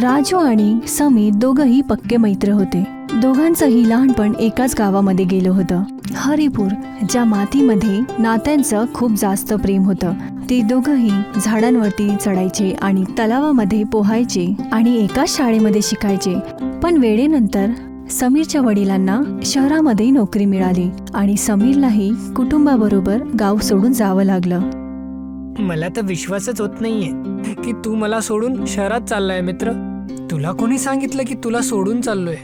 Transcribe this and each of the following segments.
राजू आणि समीर दोघंही पक्के मित्र होते. दोघांचंही लहानपण एकाच गावामध्ये गेलं होतं, हरिपूर, ज्या मातीमध्ये नात्यांचं खूप जास्त प्रेम होतं. ते दोघंही झाडांवरती चढायचे आणि तलावामध्ये पोहायचे आणि एकाच शाळेमध्ये शिकायचे. पण वेळेनंतर समीरच्या वडिलांना शहरामध्ये नोकरी मिळाली आणि समीरलाही कुटुंबाबरोबर गाव सोडून जावं लागलं. मला तर विश्वासच होत नाहीये की तू मला सोडून शहरात चाललाय मित्र. तुला कोणी सांगितलं की तुला सोडून चाललोय?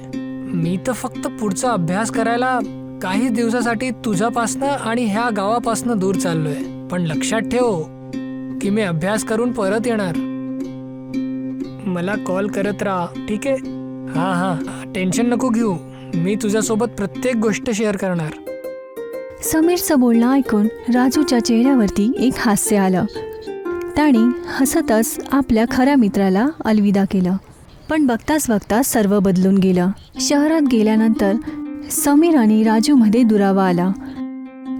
मी तर फक्त पुढचा अभ्यास करायला काही दिवसासाठी तुझ्यापासनं आणि ह्या गावापासनं दूर चाललोय. पण लक्षात ठेव की मी अभ्यास करून परत येणार. मला कॉल करत राहा, ठीक आहे? हा, टेन्शन नको घेऊ. मी तुझ्यासोबत प्रत्येक गोष्ट शेअर करणार. समीरचं बोलणं ऐकून राजूच्या चेहऱ्यावरती एक हास्य आलं. त्याने हसतच आपल्या खऱ्या मित्राला अलविदा केलं. पण बघताच बघता सर्व बदलून गेलं. शहरात गेल्यानंतर समीर आणि राजूमध्ये दुरावा आला.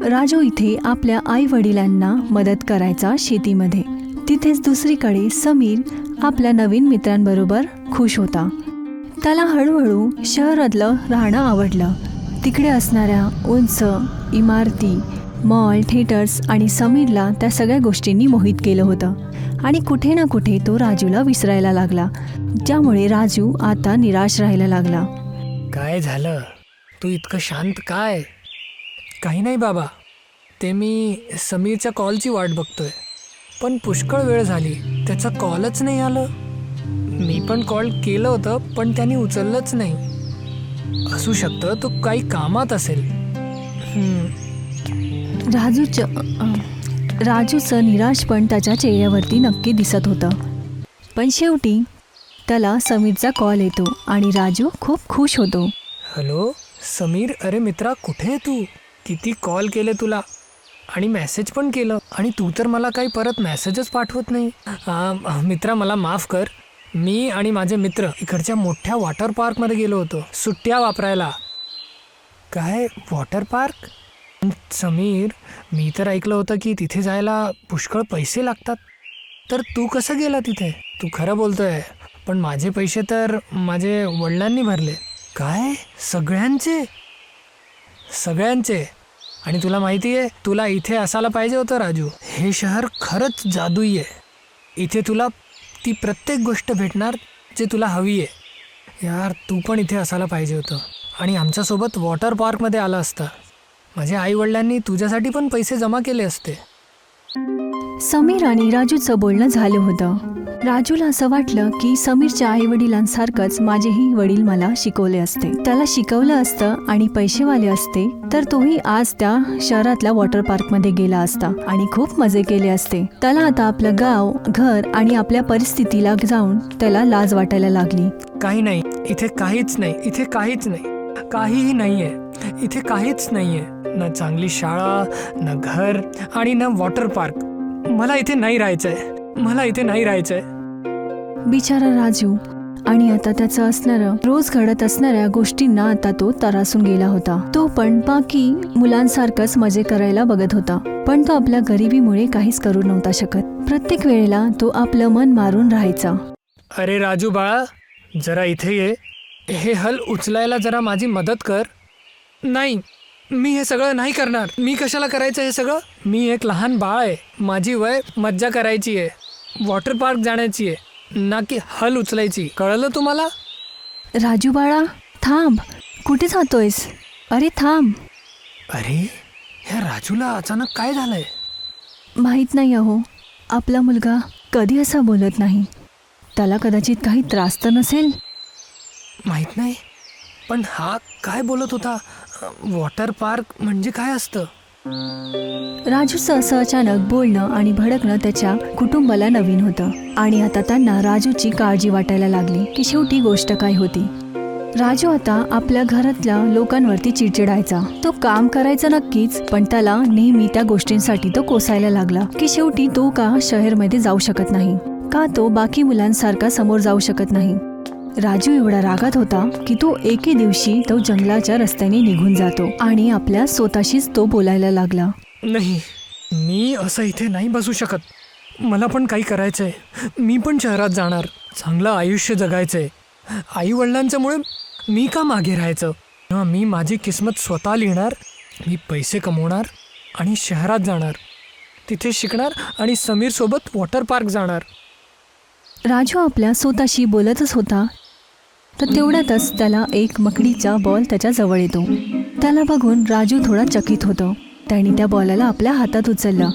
राजू इथे आपल्या आई वडिलांना मदत करायचा शेतीमध्ये. तिथेच दुसरीकडे समीर आपल्या नवीन मित्रांबरोबर खुश होता. त्याला हळूहळू शहरातलं राहणं आवडलं. तिकडे असणाऱ्या उंच इमारती, मॉल, थिएटर्स आणि समीरला त्या सगळ्या गोष्टींनी मोहित केलं होतं. आणि कुठे ना कुठे तो राजूला विसरायला लागला, ज्यामुळे राजू आता निराश राहायला लागला. काय झालं? तू इतकं शांत काय? काही नाही बाबा, ते मी समीरच्या कॉलची वाट बघतोय. पण पुष्कळ वेळ झाली, त्याचा कॉलच नाही आलं. मी पण कॉल केलं होतं पण त्याने उचललंच नाही. असू शकतं तो काही कामात असेल. राजूचं निराशपण त्याच्या चेहऱ्यावरती नक्की दिसत होतं. पण शेवटी त्याला समीरचा कॉल येतो आणि राजू खूप खुश होतो. हॅलो समीर, अरे मित्रा, कुठे आहे तू? किती कॉल केले तुला आणि मेसेज पण केलं आणि तू तर मला काही परत मेसेजच पाठवत नाही. मित्रा, मला माफ कर. मी आणि माझे मित्र इकडच्या मोठ्या वॉटर पार्कमध्ये गेलो होतो सुट्ट्या वापरायला. काय वॉटर पार्क? समीर, मी तर ऐकलं होतं की तिथे जायला पुष्कळ पैसे लागतात. तर तू कसं गेला तिथे? तू खरं बोलतोय, पण माझे पैसे तर माझे वडिलांनी भरले. काय? सगळ्यांचे? आणि तुला माहिती आहे, तुला इथे असायला पाहिजे होतं राजू. हे शहर खरंच जादुई आहे. इथे तुला ती प्रत्येक गोष्ट भेटणार जे तुला हवी आहे. यार, तू पण इथे असायला पाहिजे होतं आणि आमच्यासोबत वॉटर पार्कमध्ये आला असता. माझ्या आईवडिलांनी तुझ्यासाठी पण पैसे जमा केले असते. समीर आणि राजूचं बोलणं झालं होतं. राजूला असं वाटलं की समीरच्या आईवडिलांसारखंच माझेही वडील मला शिकवले असते. त्याला शिकवलं असतं आणि पैसेवाले असते तर तोही आज त्या शहरातल्या वॉटर पार्कमध्ये गेला असता आणि खूप मजे केले असते. त्याला आता आपलं गाव, घर आणि आपल्या परिस्थितीला जाऊन त्याला लाज वाटायला लागली. काही नाही, इथे काहीच नाही. इथे काहीच नाही, काहीही नाहीये. इथे काहीच नाहीये. ना चांगली शाळा, ना घर आणि ना वॉटर पार्क. मला इथे नाही राहायचंय. बिचारा राजू. आणि आता त्याचं असणारं रोज घडत असणाऱ्या गोष्टींना आता तो त्रासून गेला होता. तो पण बाकी मुलांसारखंच मजे करायला बघत होता, पण तो आपल्या गरिबीमुळे काहीच करू नव्हता शकत. प्रत्येक वेळेला तो आपलं मन मारून राहायचा. अरे राजू बाळा, जरा इथे ये. हे हल उचलायला जरा माझी मदत कर. नाही, मी हे सगळं नाही करणार. मी कशाला करायचं हे सगळं? मी एक लहान बाळ आहे. माझी वय मज्जा करायची आहे, वॉटर पार्क जाण्याची आहे, ना की हल उचलायची. कळलं तुम्हाला? राजू बाळा, थांब. कुठे जातोयस? अरे थांब. अरे, ह्या राजूला अचानक काय झालंय? माहीत नाही अहो, आपला मुलगा कधी असा बोलत नाही. त्याला कदाचित काही त्रास तर नसेल. माहीत नाही, पण हा काय बोलत होता? वॉटर पार्क म्हणजे काय असतं? राजूचं असं अचानक बोलणं आणि भडकणं त्याच्या कुटुंबाला नवीन होतं आणि आता त्यांना राजूची काळजी वाटायला लागली की शेवटी गोष्ट काय होती. राजू आता आपल्या घरातल्या लोकांवरती चिडचिडायचा. तो काम करायचा नक्कीच, पण त्याला नेहमी त्या गोष्टींसाठी तो कोसायला लागला की शेवटी तो का शहरामध्ये जाऊ शकत नाही, का तो बाकी मुलांसारखा समोर जाऊ शकत नाही. राजू एवढा रागात होता की तो एके दिवशी तो जंगलाच्या रस्त्याने निघून जातो आणि आपल्या स्वतःशीच तो बोलायला लागला. नाही, मी असं इथे नाही बसू शकत. मला पण काही करायचंय. मी पण शहरात जाणार. चांगलं आयुष्य जगायचंय. आई वडिलांच्यामुळे मी का मागे राहायचं? मी माझी किस्मत स्वतः लिहिणार. मी पैसे कमवणार आणि शहरात जाणार, तिथे शिकणार आणि समीर सोबत वॉटर पार्क जाणार. राजू आपल्या स्वतःशी बोलतच होता तर तेवढ्यातच त्याला एक मकडीचा बॉल त्याच्या जवळ येतो. त्याला बघून राजू थोडा चकित होतो. त्याने त्या बॉलाला आपल्या हातात उचललं,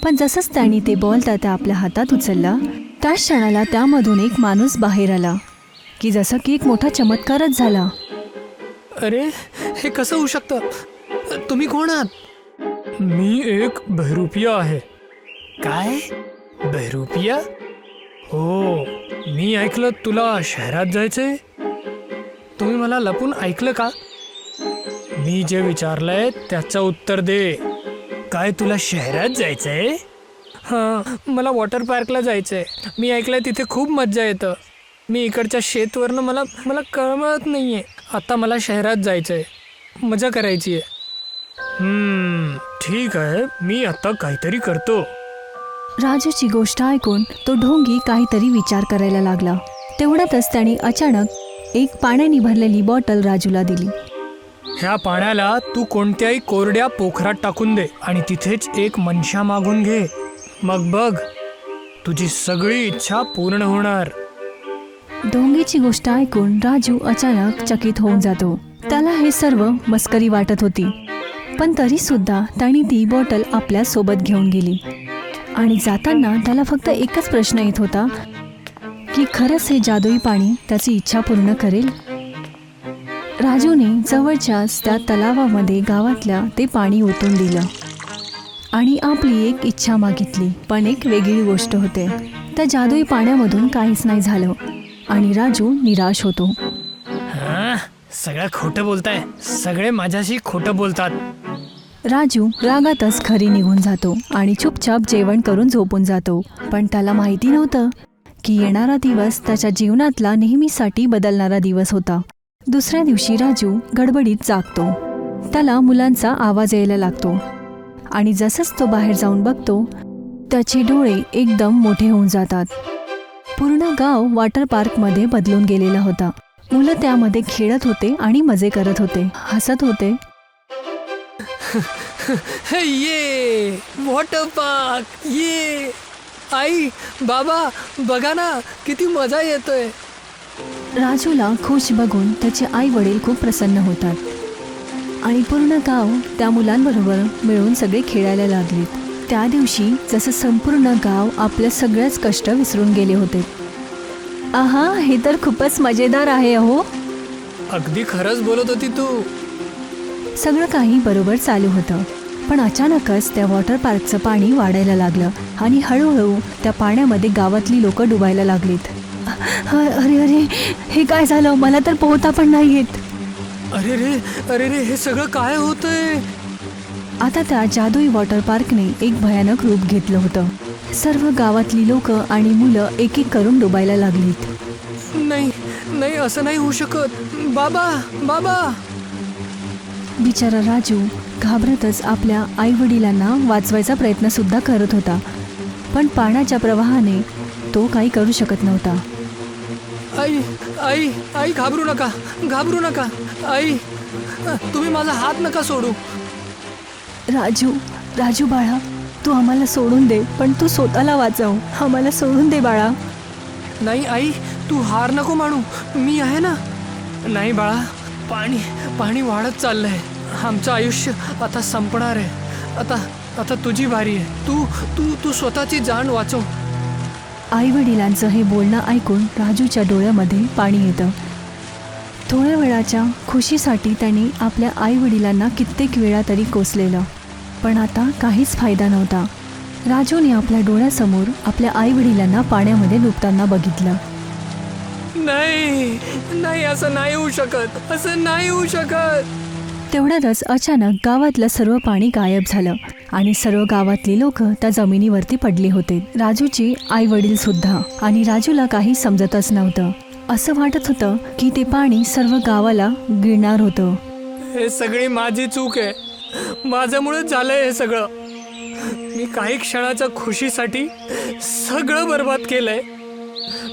पण जसंच त्याने ते बॉल त्या आपल्या हातात उचलला त्याच क्षणाला त्यामधून एक माणूस बाहेर आला की जसं की एक मोठा चमत्कारच झाला. अरे, हे कसं होऊ शकतं? तुम्ही कोण आहात? मी एक बहरूपिया आहे. काय? बहरूपिया? हो, मी ऐकलं तुला शहरात जायचंय. तुम्ही मला लपून ऐकलं का? मी जे विचारलंय त्याचं उत्तर दे. काय तुला शहरात जायचंय? हां, मला वॉटर पार्कला जायचंय. मी ऐकलंय तिथे खूप मज्जा येतं. मी इकडच्या शेतवरनं मला कळमळत नाहीये. आता मला शहरात जायचंय, मजा करायची आहे. ठीक आहे, मी आता काहीतरी करतो. राजूची गोष्ट ऐकून तो ढोंगी काहीतरी विचार करायला लागला. तेवढ्यातच त्याने अचानक एक पाण्याने भरलेली बॉटल राजूला दिली. ह्या पाण्याला तू कोणत्याही कोरड्या पोखरात टाकून दे आणि तिथेच एक मनशा मागून घे. मग बघ, तुझी सगळी इच्छा पूर्ण होणार. ढोंगीची गोष्ट ऐकून राजू अचानक चकित होऊन जातो. त्याला हे सर्व मस्करी वाटत होती, पण तरी सुद्धा त्याने ती बॉटल आपल्या सोबत घेऊन गेली. आणि जाताना त्याला फक्त एकच प्रश्न येत होता की खरंच हे जादुई पाणी त्याची इच्छा पूर्ण करेल. राजूने जवळच्याच त्या तलावामध्ये गावातल्या ते पाणी ओतून दिलं आणि आपली एक इच्छा मागितली. पण एक वेगळी गोष्ट होते, त्या जादुई पाण्यामधून काहीच नाही झालं आणि राजू निराश होतो. सगळं खोटं बोलताय, सगळे माझ्याशी खोटं बोलतात. राजू रागातच घरी निघून जातो आणि चुपचाप जेवण करून झोपून जातो. पण त्याला माहिती नव्हतं की येणारा दिवस त्याच्या जीवनातला नेहमीसाठी बदलणारा दिवस होता. दुसऱ्या दिवशी राजू गडबडीत जागतो. त्याला मुलांचा आवाज यायला लागतो आणि जसंच तो बाहेर जाऊन बघतो त्याचे डोळे एकदम मोठे होऊन जातात. पूर्ण गाव वॉटर पार्कमध्ये बदलून गेलेला होता. मुलं त्यामध्ये खेळत होते आणि मजे करत होते, हसत होते. ये वॉटर पार्क, ये आई बाबा बघा ना, किती मजा येतोय. राजूला खुश बघून त्याचे आई वडील खूप प्रसन्न होतात आणि पूर्ण गाव त्या मुलांबरोबर मिळून सगळे खेळायला लागलेत. त्या दिवशी जसं संपूर्ण गाव आपल्या सगळ्याच कष्ट विसरून गेले होते. आहा, हे तर खूपच मजेदार आहे अहो. अगदी खरंच बोलत होती तू. सगळं काही बरोबर चालू होतं, पण अचानकच त्या वॉटर पार्कचं पाणी वाढायला लागलं आणि हळूहळू त्या पाण्यामध्ये गावातली लोक डुबायला लागलीत. अरे अरे, हे काय झालं? मला तर पोहता पण नाही येत. अरे रे, हे सगळं काय होतंय? आता त्या जादुई वॉटर पार्कने एक भयानक रूप घेतलं होतं. सर्व गावातली लोक आणि मुलं एक एक करून डुबायला लागलीत. नाही, असं नाही होऊ शकत. बाबा. बिचारा राजू घाबरतच आपल्या आई वडिलांना वाचवायचा प्रयत्न सुद्धा करत होता, पण पाण्याच्या प्रवाहाने तो काही करू शकत नव्हता. आई घाबरू नका. आई, तुम्ही माझा हात नका सोडू. राजू बाळा, तू आम्हाला सोडून दे, पण तू स्वतःला वाचव. आम्हाला सोडून दे बाळा. नाही आई, तू हार नको मानू, मी आहे ना. नाही बाळा, पाणी वाढत चाललंय. आमचं आयुष्य आता संपणार आहे. आता तुझी बारी आहे. तू स्वतःची जान वाचव. आई वडिलांचं हे बोलणं ऐकून राजूच्या डोळ्यामध्ये पाणी येतं. थोड्या वेळाच्या खुशीसाठी त्याने आपल्या आई वडिलांना कित्येक वेळा तरी कोसलेलं, पण आता काहीच फायदा नव्हता. राजूने आपल्या डोळ्यासमोर आपल्या आई वडिलांना पाण्यामध्ये डुबताना बघितलं. नाही, असं नाही होऊ शकत. तेवढ्यातच अचानक गावातलं सर्व पाणी गायब झालं आणि सर्व गावातली लोक त्या जमिनीवरती पडली होते. राजूची आई वडील सुद्धा. आणि राजूला काही समजतच नव्हतं. असं वाटत होतं की ते पाणी सर्व गावाला गिळणार होतं. हे सगळी माझी चूक आहे. माझ्यामुळेच झालंय हे सगळं. मी काही क्षणाच्या खुशीसाठी सगळं बर्बाद केलंय.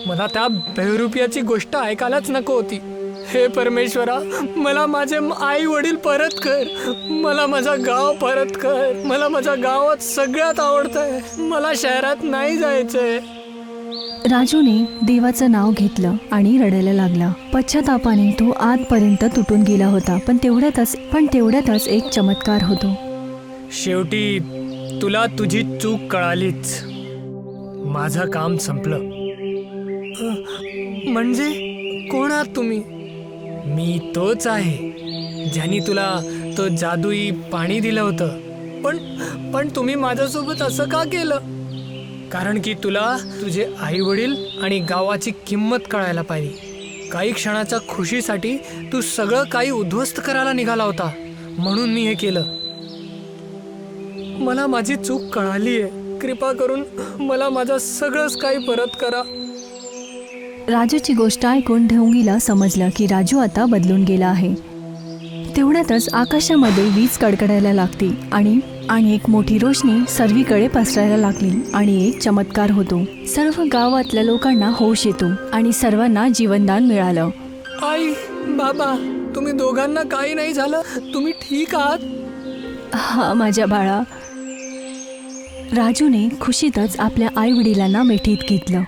मला त्या बेरुपयाची गोष्ट ऐकायलाच नको होती. हे परमेश्वरा, मला माझे आई वडील परत कर. मला माझा गाव परत कर. मला माझ्या गावात सगळ्यात आवडतंय. मला शहरात नाही जायचंय. राजूने देवाचं नाव घेतलं आणि रडायला लागला. पश्चातापाने तो आतपर्यंत तुटून गेला होता. पण तेवढ्यातच एक चमत्कार होतो. शेवटी तुला तुझी चूक कळालीच. माझं काम संपलं. म्हणजे कोण आहात तुम्ही? मी तोच आहे ज्यानी तुला तो जादुई पाणी दिलं होतं. पण तुम्ही माझ्यासोबत असं का केलं? कारण की तुला तुझे आई वडील आणि गावाची किंमत कळायला पाहिजे. काही क्षणाच्या खुशीसाठी तू सगळं काही उद्ध्वस्त करायला निघाला होता, म्हणून मी हे केलं. मला माझी चूक कळाली आहे. कृपा करून मला माझं सगळंच काही परत करा. राजूची गोष्ट ऐकून ढोंगीला समजलं की राजू आता बदलून गेला आहे. तेवढ्यातच आकाशामध्ये वीज कडकडायला लागती आणि एक मोठी रोशनी सर्वीकडे पसरायला लागली आणि एक चमत्कार होतो. सर्व गावातल्या लोकांना होश येतो आणि सर्वांना जीवनदान मिळालं. आई, बाबा, तुम्ही दोघांना काही नाही झालं? तुम्ही ठीक आहात? हा माझ्या बाळा. राजूने खुशीतच आपल्या आई वडिलांना मिठीत घेतलं